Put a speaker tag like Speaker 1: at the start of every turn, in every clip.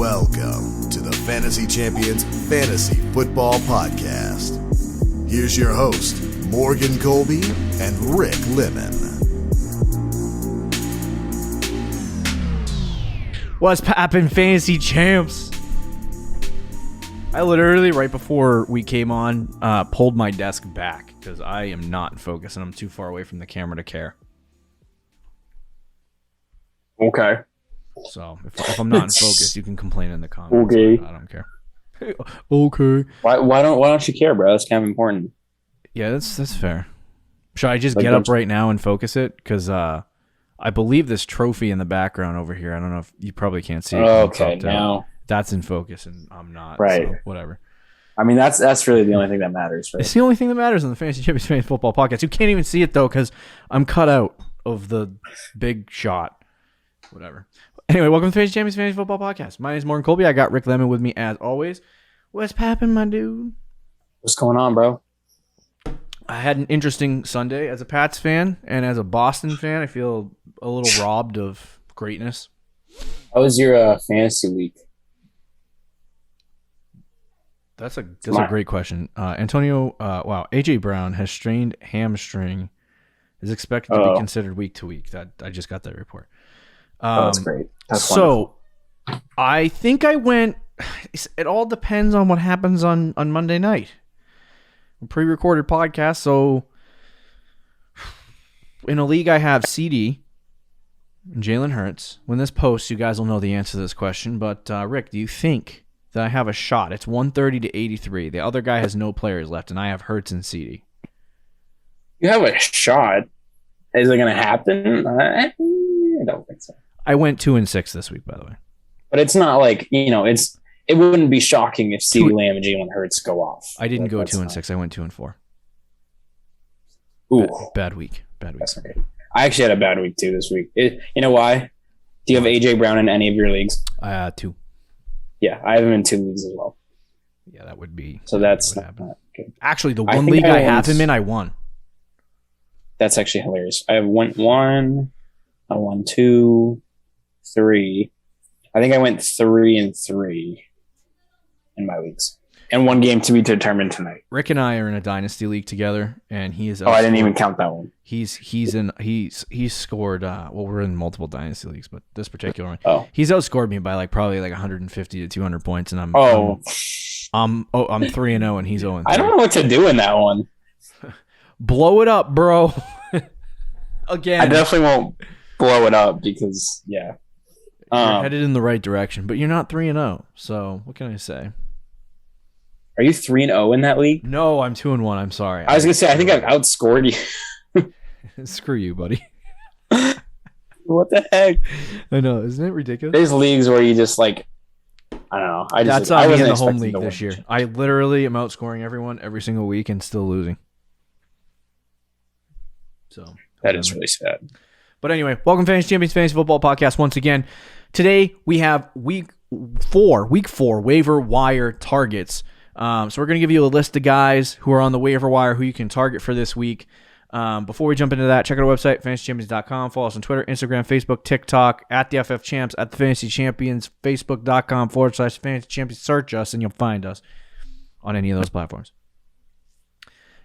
Speaker 1: Welcome to the Fantasy Champions Fantasy Football Podcast. Here's your host, Morgan Colby and Rick Lemon.
Speaker 2: What's poppin', Fantasy Champs? I literally, right before we came on, pulled my desk back because I am not in focus and I'm too far away from the camera to care.
Speaker 3: Okay.
Speaker 2: So if I'm not in focus, you can complain in the comments.
Speaker 3: Okay.
Speaker 2: I don't care. Okay.
Speaker 3: Why don't you care, bro? That's kind of important.
Speaker 2: Yeah, that's fair. Should I just get up right now and focus it? Because I believe this trophy in the background over here. I don't know if you probably can't see it.
Speaker 3: Okay, now
Speaker 2: that's in focus and I'm not.
Speaker 3: Right.
Speaker 2: So whatever.
Speaker 3: I mean, that's really the only thing that matters, right?
Speaker 2: It's the only thing that matters in the Fantasy Champions Fantasy Football Podcast. You can't even see it though because I'm cut out of the big shot. Whatever. Anyway, welcome to the Fantasy Champions Fantasy Football Podcast. My name is Morgan Colby. I got Rick Lemon with me as always. What's poppin', my dude?
Speaker 3: What's going on, bro?
Speaker 2: I had an interesting Sunday as a Pats fan and as a Boston fan. I feel a little robbed of greatness.
Speaker 3: How was your fantasy week?
Speaker 2: That's a great question. AJ Brown has strained hamstring. Is expected to be considered week to week. That I just got that report.
Speaker 3: That's great. That's
Speaker 2: so wonderful. I think I went. It all depends on what happens on Monday night. A pre-recorded podcast. So in a league, I have CD and Jalen Hurts. When this posts, you guys will know the answer to this question. But Rick, do you think that I have a shot? It's 130 to 83. The other guy has no players left, and I have Hurts and CD.
Speaker 3: You have a shot. Is it going to happen? I don't think so.
Speaker 2: I went 2-6 this week, by the way.
Speaker 3: But it's not like, it wouldn't be shocking if CeeDee Lamb and Jalen Hurts go off.
Speaker 2: I didn't go 2-6. I went 2-4.
Speaker 3: Ooh.
Speaker 2: Bad week.
Speaker 3: That's okay. I actually had a bad week too this week. You know why? Do you have AJ Brown in any of your leagues?
Speaker 2: 2.
Speaker 3: Yeah, I have him in 2 leagues as well.
Speaker 2: Yeah, that would be.
Speaker 3: So that's not good.
Speaker 2: Actually, the one league I have him in, I won.
Speaker 3: That's actually hilarious. I went 1, I won 2, 3. I think I went 3-3 in my leagues, and 1 game to be determined tonight.
Speaker 2: Rick and I are in a dynasty league together, and he is.
Speaker 3: I didn't even count that one.
Speaker 2: He's scored. Well, we're in multiple dynasty leagues, but this particular one, he's outscored me by probably 150 to 200 points, and I'm 3-0, and he's 0-3.
Speaker 3: I don't know what to do in that one.
Speaker 2: Blow it up, bro. Again,
Speaker 3: I definitely won't blow it up because
Speaker 2: you're headed in the right direction, but you're not 3-0. So what can I say?
Speaker 3: Are you 3-0 in that league?
Speaker 2: No, I'm 2-1. I'm sorry.
Speaker 3: I was gonna say I think I've outscored you.
Speaker 2: Screw you, buddy.
Speaker 3: What the heck?
Speaker 2: I know, isn't it ridiculous?
Speaker 3: There's leagues where you just I don't know.
Speaker 2: That's on me in the home league this year. I literally am outscoring everyone every single week and still losing. So
Speaker 3: that is really sad. But
Speaker 2: anyway, welcome Fantasy Champions Fantasy Football Podcast once again. Today we have week 4 waiver wire targets. So we're going to give you a list of guys who are on the waiver wire who you can target for this week. Before we jump into that, check out our website, fantasychampions.com. Follow us on Twitter, Instagram, Facebook, TikTok, at the FF Champs, at the Fantasy Champions, Facebook.com/Fantasy Champions. Search us and you'll find us on any of those platforms.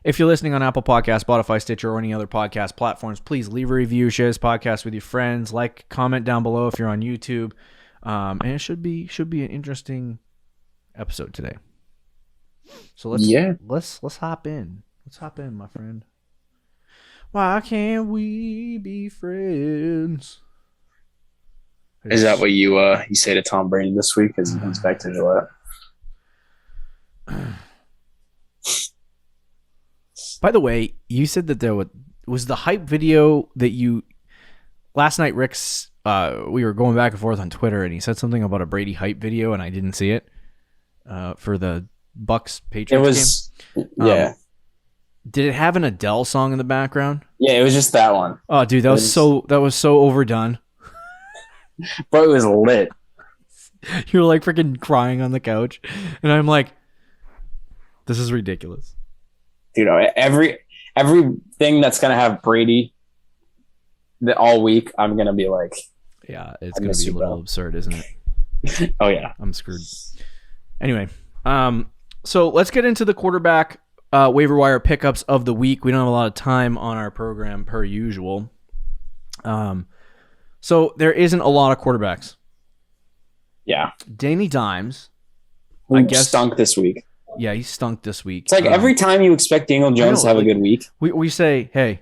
Speaker 2: If you're listening on Apple Podcasts, Spotify, Stitcher, or any other podcast platforms, please leave a review, share this podcast with your friends, comment down below if you're on YouTube. And it should be an interesting episode today. So let's hop in. Let's hop in, my friend. Why can't we be friends?
Speaker 3: Is that what you say to Tom Brady this week as he comes back to Gillette?
Speaker 2: By the way, you said that there was the hype video that you last night. Rick's we were going back and forth on Twitter, and he said something about a Brady hype video, and I didn't see it for the Bucks Patriots game.
Speaker 3: Yeah.
Speaker 2: Did it have an Adele song in the background?
Speaker 3: Yeah, it was just that one.
Speaker 2: Oh, dude, that was so overdone.
Speaker 3: But it was lit.
Speaker 2: You were freaking crying on the couch, and I'm like, this is ridiculous.
Speaker 3: Dude, everything that's gonna have Brady all week, I'm gonna be like,
Speaker 2: yeah, it's gonna be a little absurd, isn't it?
Speaker 3: Oh yeah,
Speaker 2: I'm screwed. Anyway, so let's get into the quarterback waiver wire pickups of the week. We don't have a lot of time on our program per usual. So there isn't a lot of quarterbacks.
Speaker 3: Yeah.
Speaker 2: Danny Dimes,
Speaker 3: I guess, stunk this week.
Speaker 2: Yeah, he stunk this week.
Speaker 3: It's like every time you expect Daniel Jones to have a good week,
Speaker 2: we say, hey,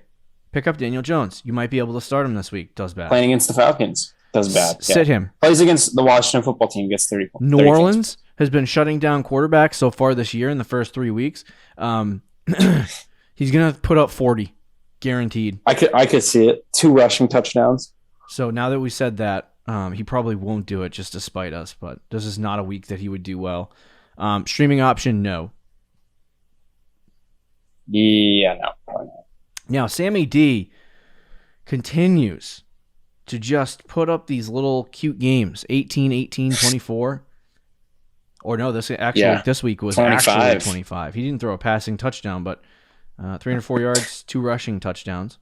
Speaker 2: pick up Daniel Jones. You might be able to start him this week. Does bad.
Speaker 3: Playing against the Falcons. Does bad.
Speaker 2: Sit him.
Speaker 3: Plays against the Washington football team. Gets 30 points.
Speaker 2: New Orleans has been shutting down quarterbacks so far this year in the first 3 weeks. He's going to put up 40. Guaranteed.
Speaker 3: I could see it. 2 rushing touchdowns.
Speaker 2: So now that we said that, he probably won't do it just to spite us, but this is not a week that he would do well. Streaming option, no.
Speaker 3: Yeah, no, probably not.
Speaker 2: Now, Sammy D continues to just put up these little cute games, 18, 18, 24. Or no, this week was
Speaker 3: 25.
Speaker 2: Actually 25. He didn't throw a passing touchdown, but 304 yards, 2 rushing touchdowns.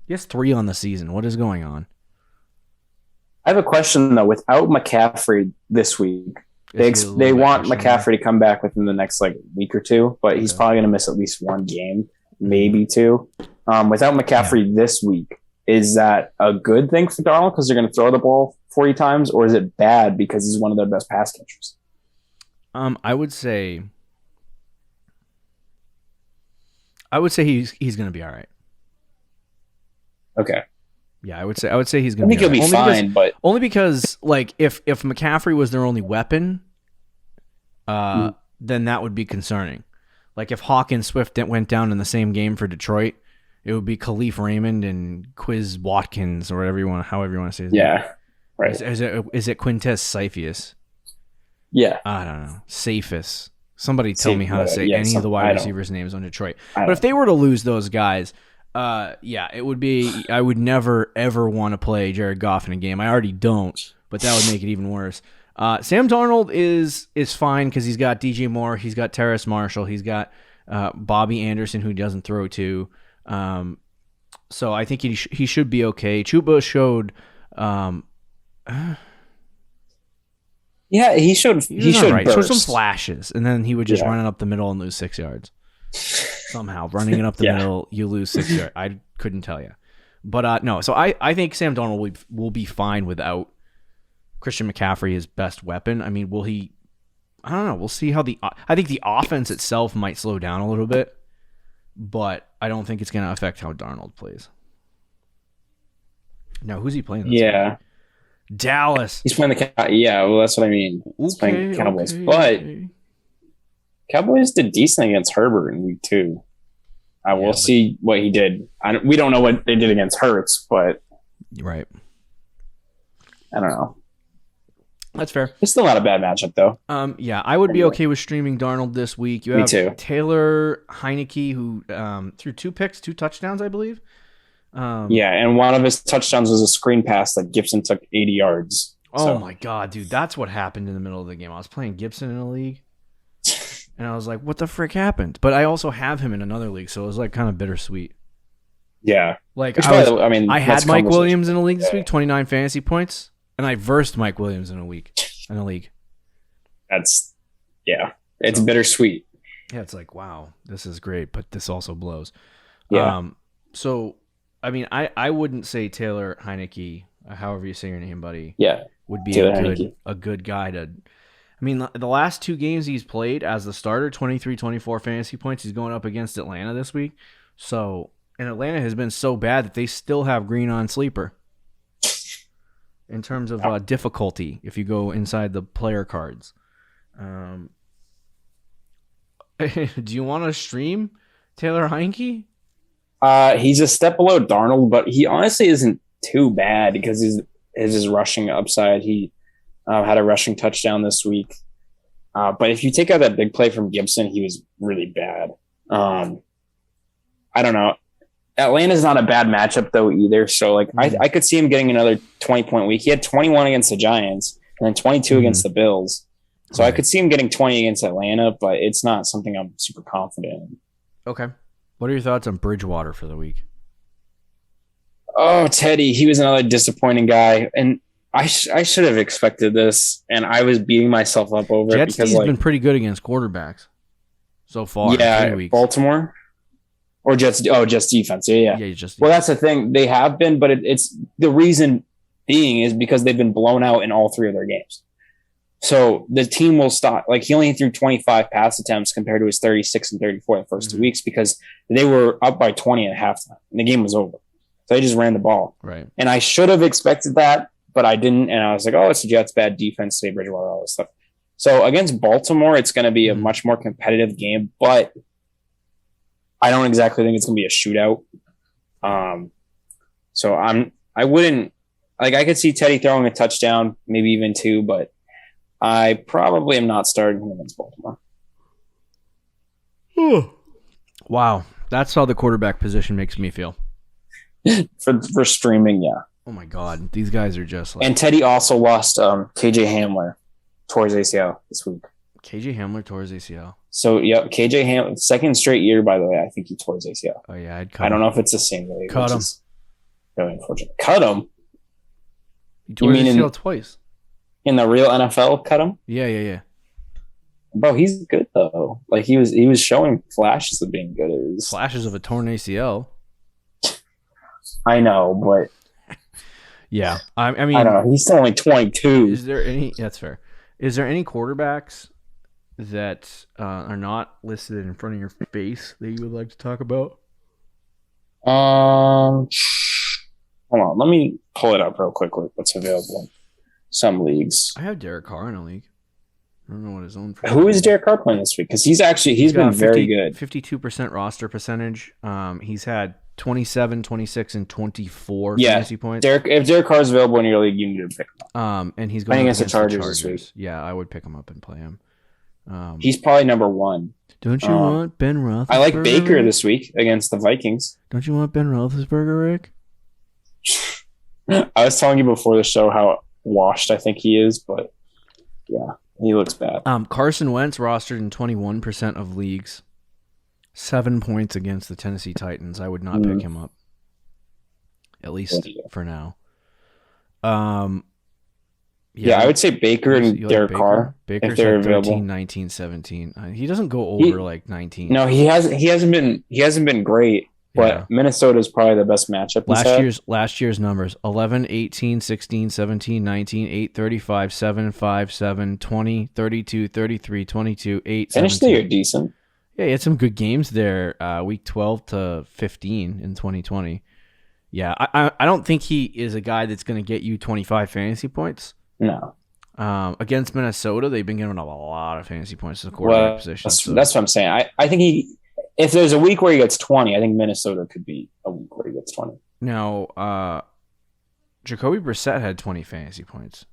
Speaker 2: He has 3 on the season. What is going on?
Speaker 3: I have a question, though. Without McCaffrey this week, they want McCaffrey to come back within the next week or 2, but he's probably going to miss at least 1 game, maybe 2. Without McCaffrey this week, is that a good thing for Darnold because they're going to throw the ball 40 times, or is it bad because he's one of their best pass catchers?
Speaker 2: I would say he's going to be all right.
Speaker 3: Okay.
Speaker 2: Yeah, I would say he's going to be.
Speaker 3: I think he'll be fine, but
Speaker 2: only because if McCaffrey was their only weapon, then that would be concerning. Like if Hawk and Swift went down in the same game for Detroit, it would be Khalif Raymond and Quiz Watkins or however you want to say his name.
Speaker 3: Yeah, right.
Speaker 2: Is it Quintez Cephas?
Speaker 3: Yeah,
Speaker 2: I don't know. Cephas. Somebody tell me how to say any of the wide receivers' names on Detroit. But if they were to lose those guys, it would be. I would never ever want to play Jared Goff in a game. I already don't, but that would make it even worse. Sam Darnold is fine because he's got DJ Moore, he's got Terrace Marshall, he's got Bobby Anderson who doesn't throw to. So I think he should be okay. Chuba showed.
Speaker 3: Yeah, he showed. He showed
Speaker 2: right. Showed some flashes, and then he would just run it up the middle and lose 6 yards. Somehow running it up the middle, you lose 6 yards. I couldn't tell you, but no. So I think Sam Darnold will be fine without Christian McCaffrey, his best weapon. I mean, will he? I don't know. We'll see how I think the offense itself might slow down a little bit, but I don't think it's going to affect how Darnold plays. Now, who's he playing this week? Dallas.
Speaker 3: He's playing the well, that's what I mean. He's playing the Cowboys, but Cowboys did decent against Herbert in week 2. We'll see what he did. We don't know what they did against Hurts, but
Speaker 2: right.
Speaker 3: I don't know.
Speaker 2: That's fair.
Speaker 3: It's still not a bad matchup, though.
Speaker 2: I would be okay with streaming Darnold this week. You have
Speaker 3: too.
Speaker 2: Taylor Heinke, who threw 2 picks, 2 touchdowns, I believe.
Speaker 3: And one of his touchdowns was a screen pass that Gibson took 80 yards.
Speaker 2: Oh my God, dude. That's what happened in the middle of the game. I was playing Gibson in a league, and I was like, what the frick happened? But I also have him in another league, so it was kind of bittersweet.
Speaker 3: Yeah.
Speaker 2: I had Mike Williams in a league this week, 29 fantasy points, and I versed Mike Williams in a league.
Speaker 3: It's bittersweet.
Speaker 2: Yeah, it's like, wow, this is great, but this also blows.
Speaker 3: Yeah.
Speaker 2: So, I mean, I wouldn't say Taylor Heineke, however you say your name, buddy.
Speaker 3: Yeah.
Speaker 2: Would be a good guy to. I mean, the last 2 games he's played as the starter, 23, 24 fantasy points. He's going up against Atlanta this week. So, and Atlanta has been so bad that they still have Green on sleeper in terms of difficulty if you go inside the player cards. Do you want to stream Taylor Heinke?
Speaker 3: He's a step below Darnold, but he honestly isn't too bad because his rushing upside. He had a rushing touchdown this week. But if you take out that big play from Gibson, he was really bad. I don't know. Atlanta's not a bad matchup, though, either. So, I could see him getting another 20-point week. He had 21 against the Giants and then 22 against the Bills. So I could see him getting 20 against Atlanta, but it's not something I'm super confident in.
Speaker 2: Okay. What are your thoughts on Bridgewater for the week?
Speaker 3: Oh, Teddy. He was another disappointing guy. And I should have expected this, and I was beating myself up over
Speaker 2: Jets
Speaker 3: it because
Speaker 2: D's been pretty good against quarterbacks so far.
Speaker 3: Yeah,
Speaker 2: in 3 weeks.
Speaker 3: Baltimore or Jets. Oh, Jets defense. Yeah.
Speaker 2: Just
Speaker 3: well, that's the thing. They have been, but it's the reason being is because they've been blown out in all 3 of their games. So the team will stop. Like he only threw 25 pass attempts compared to his 36 and 34 the first 2 weeks because they were up by 20 at halftime and the game was over. So they just ran the ball.
Speaker 2: Right.
Speaker 3: And I should have expected that, but I didn't. And I was like, oh, it's the Jets, bad defense, Say Bridgewater, all this stuff. So against Baltimore, it's going to be a much more competitive game, but I don't exactly think it's going to be a shootout. So I wouldn't like. I could see Teddy throwing a touchdown, maybe even 2, but I probably am not starting him against Baltimore.
Speaker 2: Wow, that's how the quarterback position makes me feel.
Speaker 3: for streaming, yeah.
Speaker 2: Oh my God, these guys are just like.
Speaker 3: And Teddy also lost KJ Hamler towards ACL this week.
Speaker 2: KJ Hamler tore his ACL.
Speaker 3: So yeah, KJ Hamler, second straight year, by the way. I think he tore his ACL.
Speaker 2: Oh yeah,
Speaker 3: I don't know if it's the same league.
Speaker 2: Cut him.
Speaker 3: Really unfortunate. Cut him.
Speaker 2: He tore his ACL twice.
Speaker 3: In the real NFL, cut him?
Speaker 2: Yeah.
Speaker 3: Bro, he's good though. Like he was showing flashes of being good.
Speaker 2: Flashes of a torn ACL.
Speaker 3: I know, but
Speaker 2: yeah, I mean,
Speaker 3: I don't know. He's still only 22.
Speaker 2: Is there any? That's fair. Is there any quarterbacks that are not listed in front of your face that you would like to talk about?
Speaker 3: Hold on. Let me pull it up real quick. What's available in some leagues?
Speaker 2: I have Derek Carr in a league. I don't know what his own.
Speaker 3: Who is Derek Carr playing this week? Because he's been very good.
Speaker 2: 52% roster percentage. He's had 27, 26, and 24 fantasy points.
Speaker 3: If Derek Carr is available in your league, you need to pick him
Speaker 2: up. And he's going
Speaker 3: against the Chargers this week.
Speaker 2: Yeah, I would pick him up and play him.
Speaker 3: He's probably number 1.
Speaker 2: Don't you want Ben Roethlisberger?
Speaker 3: I like Baker this week against the Vikings.
Speaker 2: Don't you want Ben Roethlisberger, Rick?
Speaker 3: I was telling you before the show how washed I think he is, but yeah, he looks bad.
Speaker 2: Carson Wentz rostered in 21% of leagues. 7 points against the Tennessee Titans. I would not pick him up. At least for now.
Speaker 3: Yeah, I would say Baker and Derek Carr.
Speaker 2: Baker's
Speaker 3: if they're
Speaker 2: at 13,
Speaker 3: available.
Speaker 2: 19, 17. He doesn't go over like 19.
Speaker 3: No, he hasn't been great, but Minnesota is probably the best matchup.
Speaker 2: Last year's numbers: 11, 18, 16, 17, 19, 8, 35, 7, 5, 7, 20, 32, 33, 22, 8,
Speaker 3: Finished
Speaker 2: 17.
Speaker 3: the year decent.
Speaker 2: Yeah, he had some good games there. Week 12 to 15 in 2020. Yeah, I don't think he is a guy that's going to get you 25 fantasy points.
Speaker 3: No.
Speaker 2: Against Minnesota, they've been giving up a lot of fantasy points to the quarterback position.
Speaker 3: That's what I'm saying. I think if there's a week where he gets 20, I think Minnesota could be a week where he gets 20.
Speaker 2: Now, Jacoby Brissett had 20 fantasy points.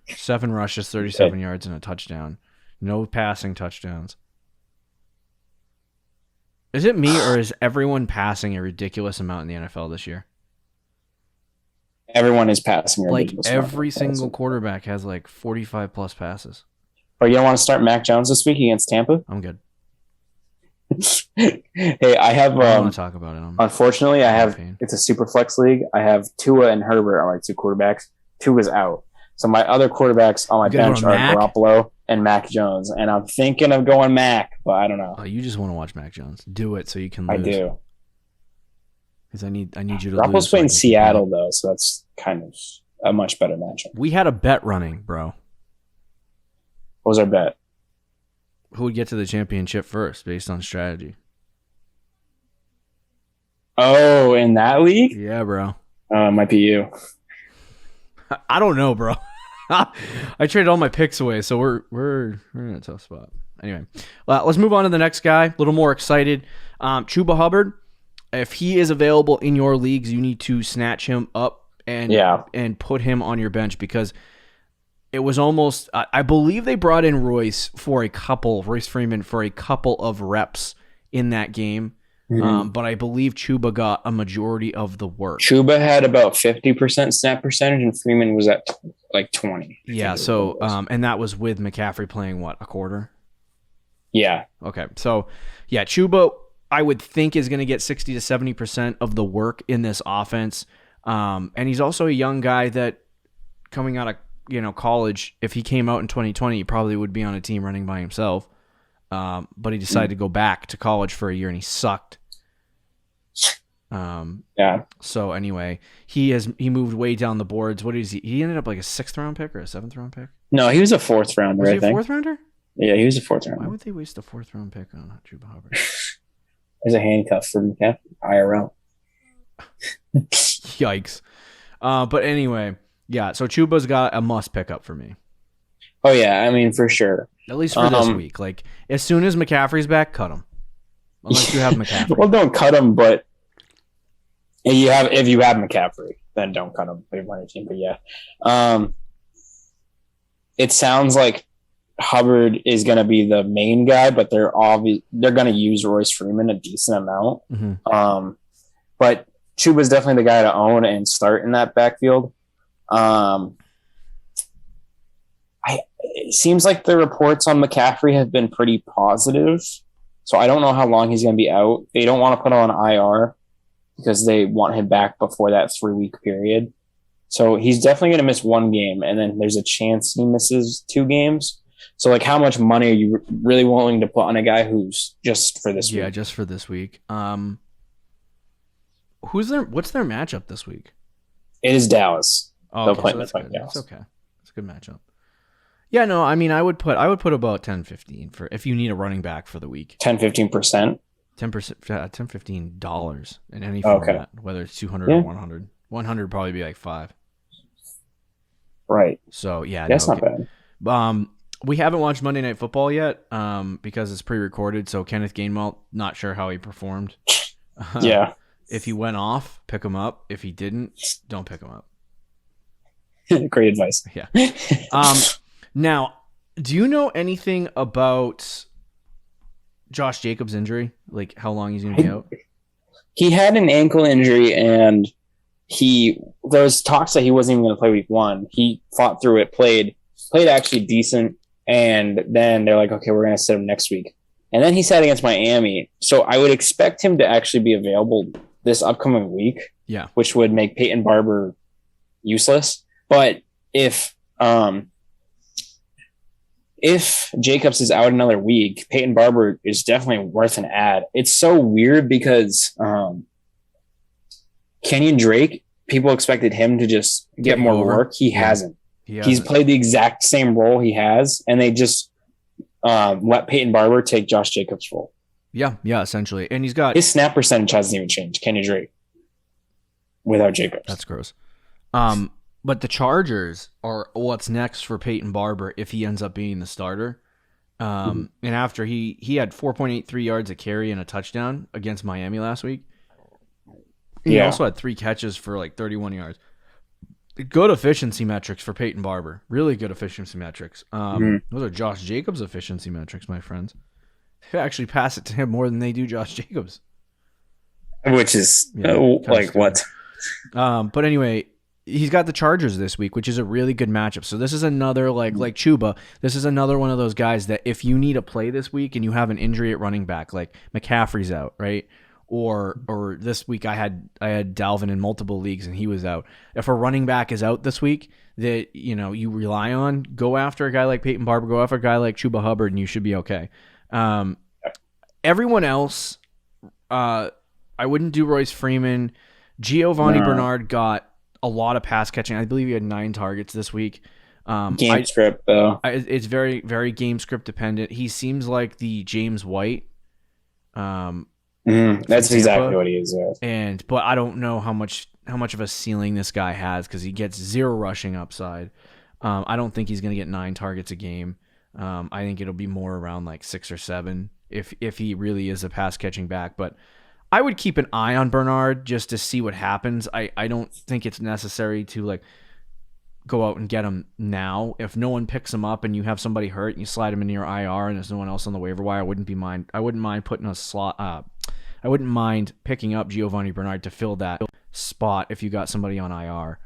Speaker 2: 7 rushes, 37 yards, and a touchdown. No passing touchdowns. Is it me, or is everyone passing a ridiculous amount in the NFL this year?
Speaker 3: Everyone is passing.
Speaker 2: Like every single quarterback has like 45 plus passes.
Speaker 3: Or you don't want to start Mac Jones this week against Tampa?
Speaker 2: I'm good.
Speaker 3: Hey, I have.
Speaker 2: I don't want to talk about it.
Speaker 3: Unfortunately, I have. It's a super flex league. I have Tua and Herbert are my 2 quarterbacks. Tua's out, so my other quarterbacks on my bench are Garoppolo and Mac Jones, and I'm thinking of going Mac, but I don't know.
Speaker 2: Oh, you just want to watch Mac Jones. Do it so you can lose.
Speaker 3: I do.
Speaker 2: Because I need you to
Speaker 3: Garoppolo's playing Seattle though, so that's kind of a much better matchup.
Speaker 2: We had a bet running, bro.
Speaker 3: What was our bet?
Speaker 2: Who would get to the championship first, based on strategy?
Speaker 3: Oh, in that league?
Speaker 2: Yeah, bro.
Speaker 3: It might be you.
Speaker 2: I don't know, bro. I traded all my picks away, so we're in a tough spot. Anyway, let's move on to the next guy. A little more excited. Chuba Hubbard. If he is available in your leagues, you need to snatch him up and put him on your bench, because it was almost, I believe they brought in Royce Freeman for a couple of reps in that game. Mm-hmm. But I believe Chuba got a majority of the work.
Speaker 3: Chuba had about 50% snap percentage, and Freeman was at like 20.
Speaker 2: Yeah, so and that was with McCaffrey playing what, a quarter?
Speaker 3: Yeah.
Speaker 2: Okay, so yeah, Chuba, I would think, is going to get 60 to 70% of the work in this offense. And he's also a young guy that coming out of college, if he came out in 2020, he probably would be on a team running by himself. But he decided to go back to college for a year, and he sucked. So anyway, he moved way down the boards. What is he? He ended up like a 6th round pick or a 7th round pick?
Speaker 3: No, he was a 4th rounder.
Speaker 2: Was he a 4th rounder?
Speaker 3: Yeah, he was a 4th rounder.
Speaker 2: Why would they waste a 4th round pick on Chuba Hubbard?
Speaker 3: There's a handcuff for McCaffrey. IRL.
Speaker 2: Yikes. But anyway, yeah. So Chuba's got a must pick up for me.
Speaker 3: Oh yeah, I mean for sure.
Speaker 2: At least for this week. Like as soon as McCaffrey's back, cut him. Unless you have McCaffrey.
Speaker 3: Well, don't cut him, but if you have McCaffrey, then don't cut him. Put him on your team. But yeah, it sounds like Hubbard is going to be the main guy, but they're going to use Royce Freeman a decent amount.
Speaker 2: Mm-hmm.
Speaker 3: But Chuba's definitely the guy to own and start in that backfield. It seems like the reports on McCaffrey have been pretty positive, so I don't know how long he's going to be out. They don't want to put him on IR because they want him back before that 3-week period. So he's definitely going to miss 1 game, and then there's a chance he misses 2 games. So, like, how much money are you really willing to put on a guy who's just for this week?
Speaker 2: Yeah, just for this week. What's their matchup this week?
Speaker 3: It is Dallas.
Speaker 2: Oh,
Speaker 3: They'll play
Speaker 2: so that's
Speaker 3: Dallas.
Speaker 2: good. That's okay. It's a good matchup. Yeah, no, I mean, I would put about 10-15 for if you need a running back for the week.
Speaker 3: 10-15%?
Speaker 2: 10%, $10-15 in any format, whether it's 200 or 100. 100 probably be like 5.
Speaker 3: Right.
Speaker 2: So, yeah.
Speaker 3: That's not bad.
Speaker 2: We haven't watched Monday Night Football yet because it's pre-recorded, so Kenneth Gainmault, not sure how he performed.
Speaker 3: Yeah.
Speaker 2: If he went off, pick him up. If he didn't, don't pick him up.
Speaker 3: Great advice.
Speaker 2: Yeah. Now, do you know anything about Josh Jacobs' injury? Like how long he's going to be out?
Speaker 3: He had an ankle injury, and there was talks that he wasn't even going to play week 1. He fought through it, played actually decent, and then they're like, okay, we're going to sit him next week. And then he sat against Miami. So I would expect him to actually be available this upcoming week.
Speaker 2: Yeah.
Speaker 3: Which would make Peyton Barber useless. But if Jacobs is out another week, Peyton Barber is definitely worth an add. It's so weird because Kenyon Drake, people expected him to just get more work. He hasn't. He's played the exact same role he has, and they just let Peyton Barber take Josh Jacobs' role. Yeah,
Speaker 2: essentially. And he's got...
Speaker 3: His snap percentage hasn't even changed, Kenyon Drake, without Jacobs.
Speaker 2: That's gross. But the Chargers are what's next for Peyton Barber if he ends up being the starter. And after he had 4.83 yards a carry and a touchdown against Miami last week. He also had 3 catches for like 31 yards. Good efficiency metrics for Peyton Barber. Really good efficiency metrics. Those are Josh Jacobs' efficiency metrics, my friends. They actually pass it to him more than they do Josh Jacobs.
Speaker 3: Which is like what?
Speaker 2: But anyway, he's got the Chargers this week, which is a really good matchup. So this is another, like Chuba, this is another one of those guys that if you need a play this week and you have an injury at running back, like McCaffrey's out, right? Or this week I had Dalvin in multiple leagues and he was out. If a running back is out this week that you rely on, go after a guy like Peyton Barber, go after a guy like Chuba Hubbard, and you should be okay. Everyone else, I wouldn't do Royce Freeman. Giovanni Bernard got a lot of pass catching. I believe he had 9 targets this week.
Speaker 3: Game script though.
Speaker 2: It's very, very game script dependent. He seems like the James White.
Speaker 3: That's exactly what he is. Yeah.
Speaker 2: But I don't know how much of a ceiling this guy has because he gets 0 rushing upside. I don't think he's going to get 9 targets a game. I think it'll be more around like 6 or 7 if he really is a pass catching back. But I would keep an eye on Bernard just to see what happens. I don't think it's necessary to like go out and get him now. If no one picks him up and you have somebody hurt and you slide him into your IR and there's no one else on the waiver wire, I wouldn't mind putting a slot. I wouldn't mind picking up Giovanni Bernard to fill that spot if you got somebody on IR.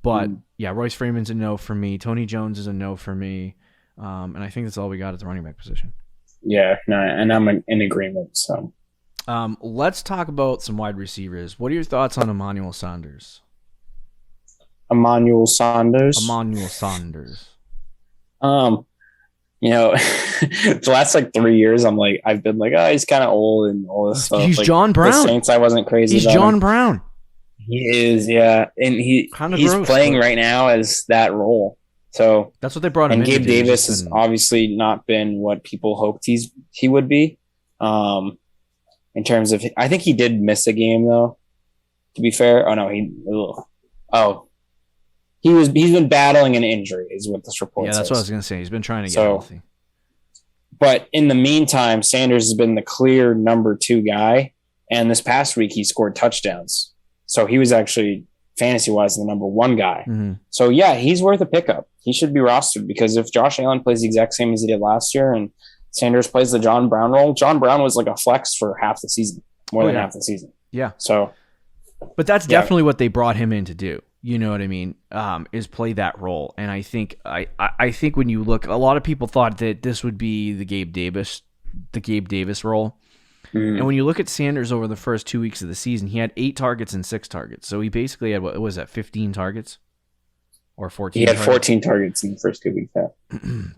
Speaker 2: But yeah, Royce Freeman's a no for me. Tony Jones is a no for me. And I think that's all we got at the running back position.
Speaker 3: Yeah, no, and I'm in agreement. So,
Speaker 2: let's talk about some wide receivers. What are your thoughts on Emmanuel Saunders?
Speaker 3: Emmanuel Saunders. The last 3 years, I've been he's kind of old and all this stuff.
Speaker 2: He's John Brown.
Speaker 3: The Saints, I wasn't crazy.
Speaker 2: He's
Speaker 3: about
Speaker 2: John
Speaker 3: him.
Speaker 2: Brown.
Speaker 3: He is, yeah, and he's
Speaker 2: gross,
Speaker 3: playing right now as that role. So
Speaker 2: that's what they brought him.
Speaker 3: And Gabe Davis has obviously not been what people hoped he would be. In terms of, I think he did miss a game though. To be fair, he's been battling an injury, is what this report says.
Speaker 2: Yeah, that's what I was gonna say. He's been trying to get healthy.
Speaker 3: But in the meantime, Sanders has been the clear number 2 guy, and this past week he scored touchdowns. So he was actually, fantasy-wise, the number 1 guy.
Speaker 2: Mm-hmm.
Speaker 3: So, yeah, he's worth a pickup. He should be rostered because if Josh Allen plays the exact same as he did last year and Sanders plays the John Brown role, John Brown was like a flex for half the season, more than half the season.
Speaker 2: Yeah.
Speaker 3: So,
Speaker 2: but that's definitely what they brought him in to do. You know what I mean? Is play that role. And I think when you look, a lot of people thought that this would be the Gabe Davis role. And when you look at Sanders over the first 2 weeks of the season, he had 8 targets and 6 targets. So he basically had, what was that, 15 targets? Or 14
Speaker 3: He had 14 targets in the first 2 weeks. Yeah.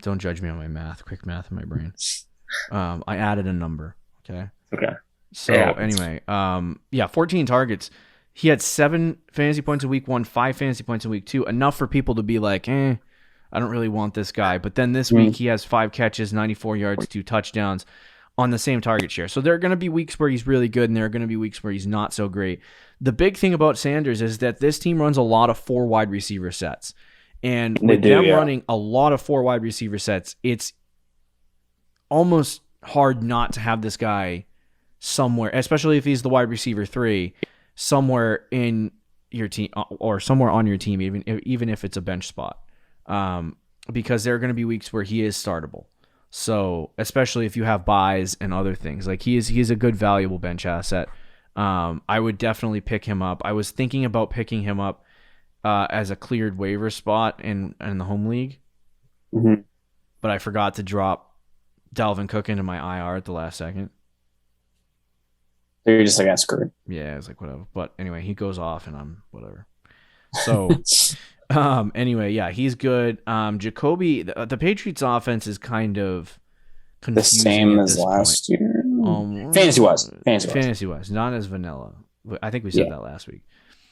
Speaker 2: Don't judge me on my math. Quick math in my brain. I added a number. Okay. So anyway, 14 targets. He had 7 fantasy points in week 1, 5 fantasy points in week 2. Enough for people to be like, I don't really want this guy. But then this week he has 5 catches, 94 yards, 2 touchdowns on the same target share. So there are going to be weeks where he's really good and there are going to be weeks where he's not so great. The big thing about Sanders is that this team runs a lot of 4 wide receiver sets. And with them running a lot of 4 wide receiver sets, it's almost hard not to have this guy somewhere, especially if he's the wide receiver 3, somewhere in your team or somewhere on your team, even if it's a bench spot. Because there are going to be weeks where he is startable. So, especially if you have buys and other things, he's a good, valuable bench asset. I would definitely pick him up. I was thinking about picking him up as a cleared waiver spot in the home league, but I forgot to drop Dalvin Cook into my IR at the last second.
Speaker 3: So you're just got screwed.
Speaker 2: Yeah, it's whatever. But anyway, he goes off and I'm whatever. So. Anyway, yeah, he's good. Jacoby, the Patriots offense is kind of confusing
Speaker 3: the same as last year. Fantasy-wise,
Speaker 2: not as vanilla. I think we said that last week.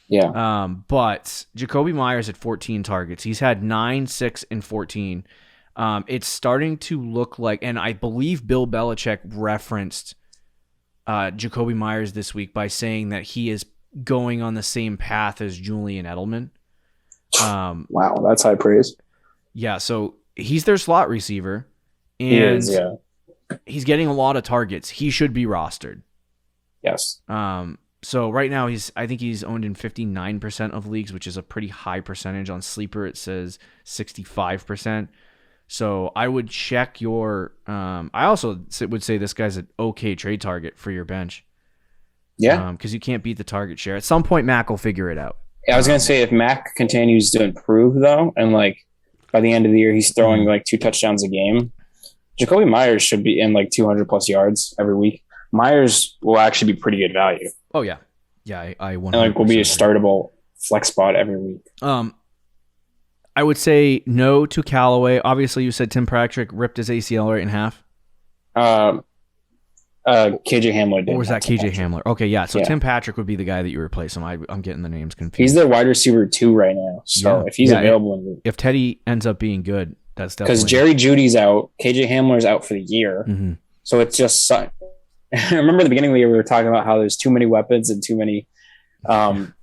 Speaker 3: Yeah.
Speaker 2: But Jacoby Myers at 14 targets. He's had 9, 6, and 14. It's starting to look like, and I believe Bill Belichick referenced Jacoby Myers this week by saying that he is going on the same path as Julian Edelman.
Speaker 3: Wow, that's high praise.
Speaker 2: Yeah, so he's their slot receiver, and he's getting a lot of targets. He should be rostered.
Speaker 3: Yes.
Speaker 2: So right now I think he's owned in 59% of leagues, which is a pretty high percentage. On Sleeper it says 65%. So I would check your. I also would say this guy's an okay trade target for your bench.
Speaker 3: Yeah,
Speaker 2: because you can't beat the target share. At some point, Mac will figure it out.
Speaker 3: Yeah, I was gonna say if Mac continues to improve though, and by the end of the year he's throwing 2 touchdowns a game, Jacoby Myers should be in 200 plus yards every week. Myers will actually be pretty good value.
Speaker 2: Oh yeah, I want.
Speaker 3: And will be a startable flex spot every week.
Speaker 2: I would say no to Callaway. Obviously, you said Tim Patrick ripped his ACL right in half.
Speaker 3: KJ Hamler did.
Speaker 2: Or was that KJ Hamler? Okay, yeah. So Tim Patrick would be the guy that you replace him. I'm getting the names confused.
Speaker 3: He's their wide receiver 2 right now. So if he's available,
Speaker 2: if Teddy ends up being good, that's definitely
Speaker 3: because Jerry Judy's out. KJ Hamler's out for the year.
Speaker 2: Mm-hmm.
Speaker 3: So it's just. I remember at the beginning of the year we were talking about how there's too many weapons and too many.
Speaker 2: And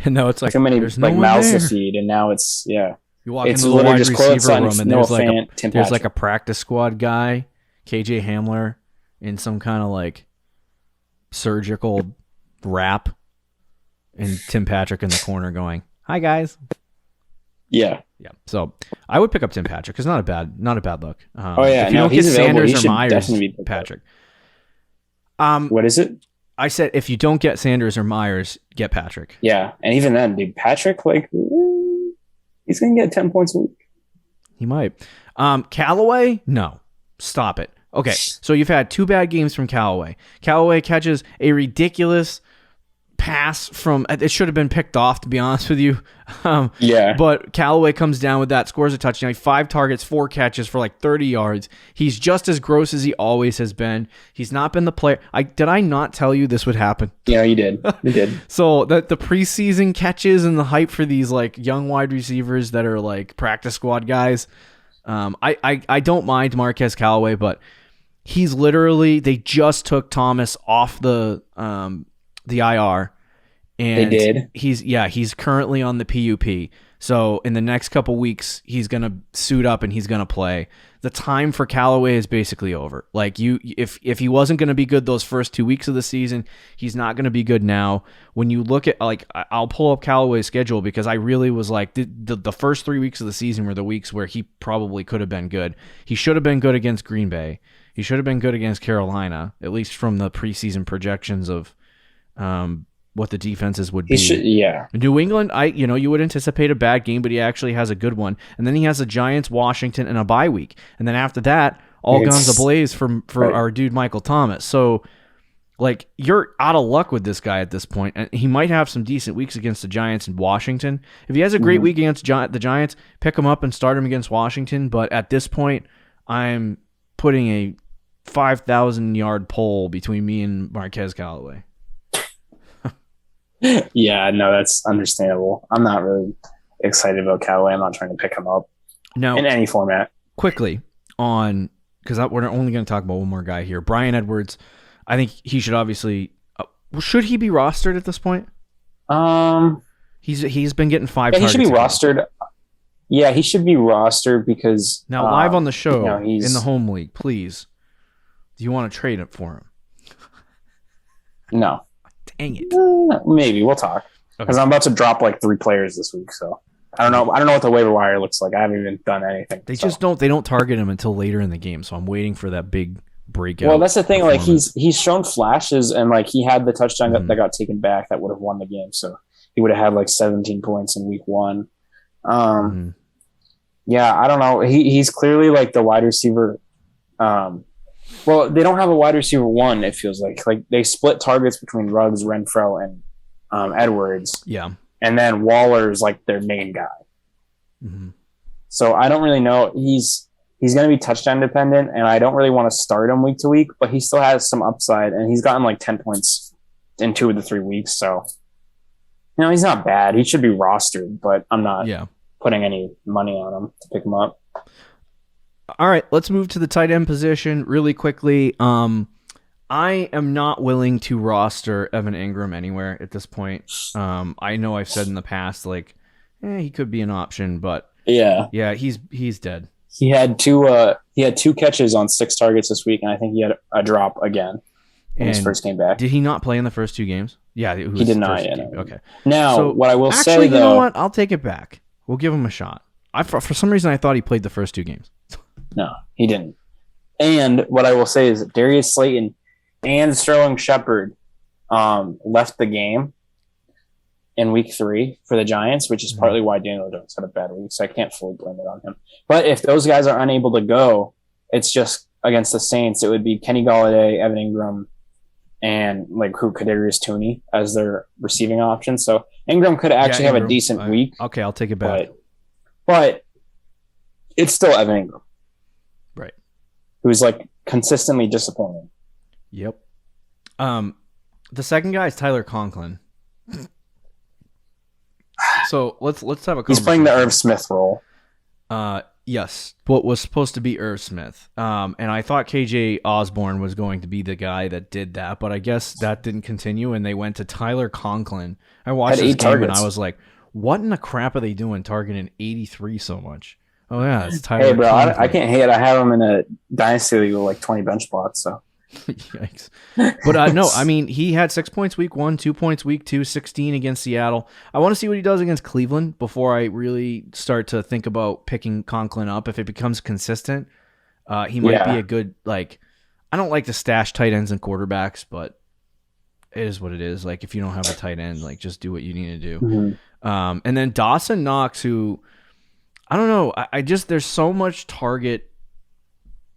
Speaker 2: now it's
Speaker 3: too many mouths to feed, and now it's
Speaker 2: You walk into the wide receiver room and there's a practice squad guy, KJ Hamler, in some kind of surgical wrap, and Tim Patrick in the corner going, "Hi guys."
Speaker 3: Yeah.
Speaker 2: So I would pick up Tim Patrick. It's not a bad look.
Speaker 3: If you
Speaker 2: don't get Sanders or Myers,
Speaker 3: Patrick.
Speaker 2: What
Speaker 3: is it?
Speaker 2: I said if you don't get Sanders or Myers, get Patrick.
Speaker 3: Yeah, and even then, dude, Patrick he's gonna get 10 points a week.
Speaker 2: He might. Callaway, no, stop it. Okay, so you've had 2 bad games from Callaway. Callaway catches a ridiculous pass from it should have been picked off, to be honest with you.
Speaker 3: Yeah.
Speaker 2: But Callaway comes down with that, scores a touchdown, 5 targets, 4 catches for like 30 yards. He's just as gross as he always has been. He's not been the player. Did I not tell you this would happen?
Speaker 3: Yeah, you did. You did.
Speaker 2: So the preseason catches and the hype for these like young wide receivers that are like practice squad guys. I don't mind Marquez Callaway, but he's literally, they just took Thomas off the IR, and
Speaker 3: they did.
Speaker 2: He's currently on the PUP. So in the next couple weeks, he's gonna suit up and he's gonna play. The time for Callaway is basically over. Like if he wasn't gonna be good those first 2 weeks of the season, he's not gonna be good now. When you look at, like, I'll pull up Callaway's schedule, because I really was like, the first 3 weeks of the season were the weeks where he probably could have been good. He should have been good against Green Bay. He should have been good against Carolina, at least from the preseason projections of what the defenses would be.
Speaker 3: Yeah.
Speaker 2: New England, you would anticipate a bad game, but he actually has a good one. And then he has the Giants, Washington, and a bye week. And then after that, all guns ablaze for our dude Michael Thomas. So, like, you're out of luck with this guy at this point. And he might have some decent weeks against the Giants and Washington. If he has a great week against the Giants, pick him up and start him against Washington. But at this point, I'm putting a 5,000-yard pole between me and Marquez Callaway.
Speaker 3: Yeah, no, that's understandable. I'm not really excited about Callaway. I'm not trying to pick him up in any format.
Speaker 2: Quickly on, because we're only going to talk about one more guy here. Bryan Edwards, I think he should obviously should he be rostered at this point? He's been getting 5 targets.
Speaker 3: He should be rostered. Yeah, he should be rostered because
Speaker 2: now live on the show in the home league, please. Do you want to trade it for him?
Speaker 3: No.
Speaker 2: Dang it.
Speaker 3: Maybe we'll talk, because I'm about to drop like 3 players this week. So I don't know what the waiver wire looks like. I haven't even done anything.
Speaker 2: They don't target him until later in the game. So I'm waiting for that big breakout.
Speaker 3: Well, that's the thing. Like he's shown flashes, and like he had the touchdown that got taken back that would have won the game. So he would have had like 17 points in week 1. Yeah, I don't know. He's clearly like the wide receiver. Well, they don't have a wide receiver 1, it feels like. Like, they split targets between Ruggs, Renfro, and Edwards.
Speaker 2: Yeah.
Speaker 3: And then Waller's like their main guy.
Speaker 2: Mm-hmm.
Speaker 3: So I don't really know. He's going to be touchdown dependent, and I don't really want to start him week to week, but he still has some upside, and he's gotten like 10 points in 2 of the 3 weeks. So, he's not bad. He should be rostered, but I'm not putting any money on him to pick him up.
Speaker 2: All right, let's move to the tight end position really quickly. I am not willing to roster Evan Ingram anywhere at this point. I know I've said in the past, like, he could be an option, but yeah, he's dead.
Speaker 3: He had 2 catches on 6 targets this week, and I think he had a drop again in his first game back.
Speaker 2: Did he not play in the first 2 games? Yeah,
Speaker 3: he did not. Yeah, no.
Speaker 2: Okay.
Speaker 3: Now, what I will say, though,
Speaker 2: you know what? I'll take it back. We'll give him a shot. For some reason, I thought he played the first 2 games.
Speaker 3: No, he didn't. And what I will say is that Darius Slayton and Sterling Shepard left the game in week 3 for the Giants, which is partly why Daniel Jones had a bad week, so I can't fully blame it on him. But if those guys are unable to go, it's just against the Saints, it would be Kenny Golladay, Evan Ingram, and like Kadarius Toney as their receiving option. So Ingram could actually have a decent week.
Speaker 2: Okay, I'll take it back.
Speaker 3: But it's still Evan Ingram.
Speaker 2: Right.
Speaker 3: Who's like consistently disappointing.
Speaker 2: Yep. The second guy is Tyler Conklin. So let's have a conversation.
Speaker 3: He's playing the Irv Smith role.
Speaker 2: Yes. What was supposed to be Irv Smith. And I thought KJ Osborne was going to be the guy that did that, but I guess that didn't continue and they went to Tyler Conklin. I watched this game and I was like, what in the crap are they doing targeting 83 so much? Oh, yeah, it's Tyler.
Speaker 3: Hey, bro, I can't hate it. I have him in a dynasty league with like 20 bench spots. So,
Speaker 2: yikes. But no, I mean, he had 6 points week 1, 2 points week 2, 16 against Seattle. I want to see what he does against Cleveland before I really start to think about picking Conklin up. If it becomes consistent, he might be a good, like, I don't like to stash tight ends and quarterbacks, but it is what it is. Like, if you don't have a tight end, like, just do what you need to do.
Speaker 3: Mm-hmm.
Speaker 2: And then Dawson Knox, who, I don't know. I just, there's so much target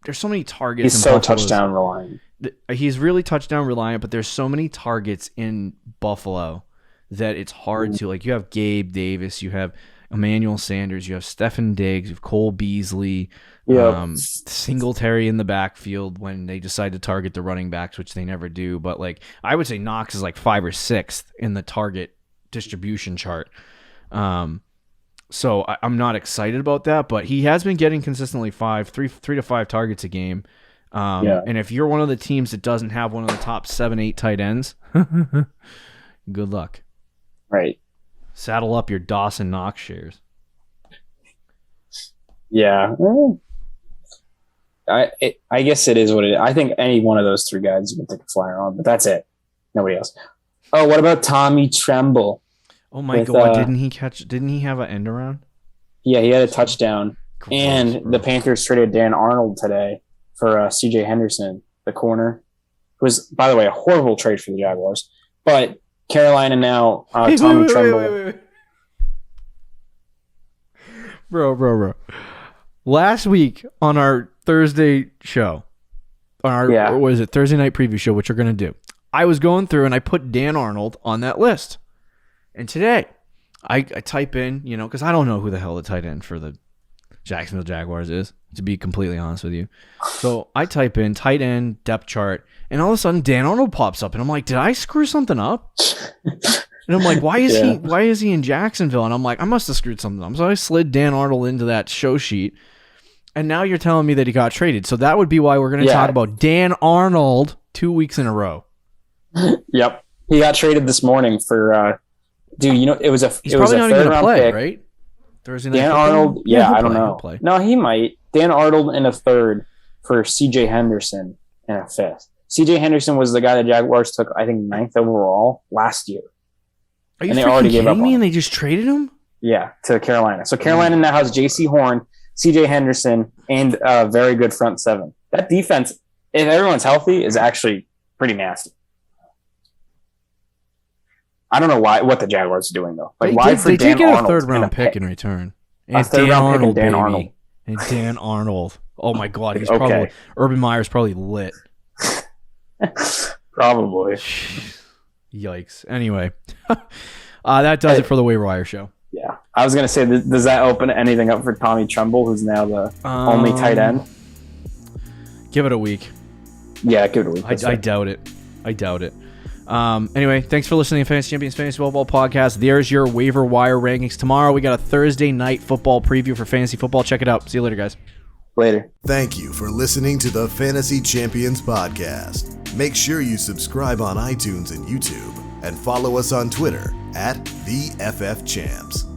Speaker 2: there's so many targets.
Speaker 3: He's so touchdown reliant.
Speaker 2: He's really touchdown reliant, but there's so many targets in Buffalo that it's hard to, like, you have Gabe Davis, you have Emmanuel Saunders, you have Stefan Diggs, you have Cole Beasley, Singletary in the backfield when they decide to target the running backs, which they never do. But, like, I would say Knox is like 5th or 6th in the target distribution chart. So I'm not excited about that, but he has been getting consistently 3 to 5 targets a game. And if you're one of the teams that doesn't have one of the top 7-8 tight ends, good luck.
Speaker 3: Right.
Speaker 2: Saddle up your Dawson Knox shares.
Speaker 3: Yeah. I guess it is what it is. I think any one of those 3 guys you can take a flyer on, but that's it. Nobody else. Oh, what about Tommy Tremble?
Speaker 2: Oh my God! Didn't he have an end around?
Speaker 3: Yeah, he had a touchdown. The Panthers traded Dan Arnold today for C.J. Henderson, the corner. It was, by the way, a horrible trade for the Jaguars. But Carolina now, Tommy Tremble.
Speaker 2: Wait. Bro. Last week on our Thursday show, what is it, Thursday night preview show, which we're going to do, I was going through and I put Dan Arnold on that list. And today, I type in, because I don't know who the hell the tight end for the Jacksonville Jaguars is, to be completely honest with you. So I type in tight end depth chart, and all of a sudden Dan Arnold pops up, and I'm like, did I screw something up? And I'm like, why is he in Jacksonville? And I'm like, I must have screwed something up. So I slid Dan Arnold into that show sheet, and now you're telling me that he got traded. So that would be why we're going to talk about Dan Arnold 2 weeks in a row.
Speaker 3: Yep, he got traded this morning for. Dude, it was
Speaker 2: He's probably not even going to play, pick. Right? Thursday night.
Speaker 3: Dan Arnold, I don't know. No, he might. Dan Arnold in a 3rd for C.J. Henderson in a 5th. C.J. Henderson was the guy the Jaguars took, I think, 9th overall last year.
Speaker 2: Are you freaking kidding me? And they just traded him?
Speaker 3: Yeah, to Carolina. So Carolina now has J.C. Horn, C.J. Henderson, and a very good front 7. That defense, if everyone's healthy, is actually pretty nasty. I don't know what the Jaguars are doing though. Like,
Speaker 2: they did get a 3rd round pick in return. And Dan Arnold. And Dan Arnold. Oh my God, he's probably Urban Meyer's probably lit.
Speaker 3: Probably.
Speaker 2: Yikes. Anyway, that does it for the waiver wire show.
Speaker 3: Yeah, I was gonna say, does that open anything up for Tommy Tremble, who's now the only tight end?
Speaker 2: Give it a week.
Speaker 3: Yeah, give it a week.
Speaker 2: I doubt it. Anyway, thanks for listening to Fantasy Champions Fantasy Football Podcast. There's your waiver wire rankings. Tomorrow we got a Thursday night football preview for fantasy football. Check it out. See you later, guys.
Speaker 3: Later.
Speaker 1: Thank you for listening to the Fantasy Champions Podcast. Make sure you subscribe on iTunes and YouTube, and follow us on Twitter @TheFFChamps.